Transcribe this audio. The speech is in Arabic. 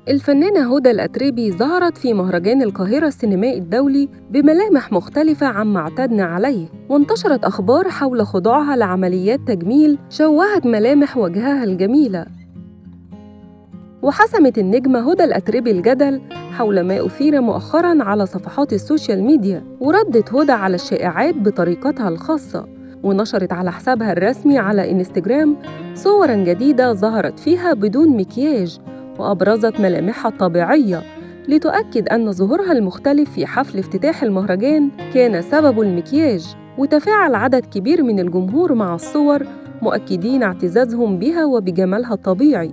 الفنانة هدى الأتربي ظهرت في مهرجان القاهرة السينمائي الدولي بملامح مختلفة عما اعتدنا عليه، وانتشرت أخبار حول خضوعها لعمليات تجميل شوهت ملامح وجهها الجميلة. وحسمت النجمة هدى الأتربي الجدل حول ما أثير مؤخراً على صفحات السوشيال ميديا، وردت هدى على الشائعات بطريقتها الخاصة، ونشرت على حسابها الرسمي على إنستجرام صوراً جديدة ظهرت فيها بدون مكياج، وأبرزت ملامحها الطبيعية لتؤكد أن ظهورها المختلف في حفل افتتاح المهرجان كان سبب المكياج. وتفاعل عدد كبير من الجمهور مع الصور، مؤكدين اعتزازهم بها وبجمالها الطبيعي.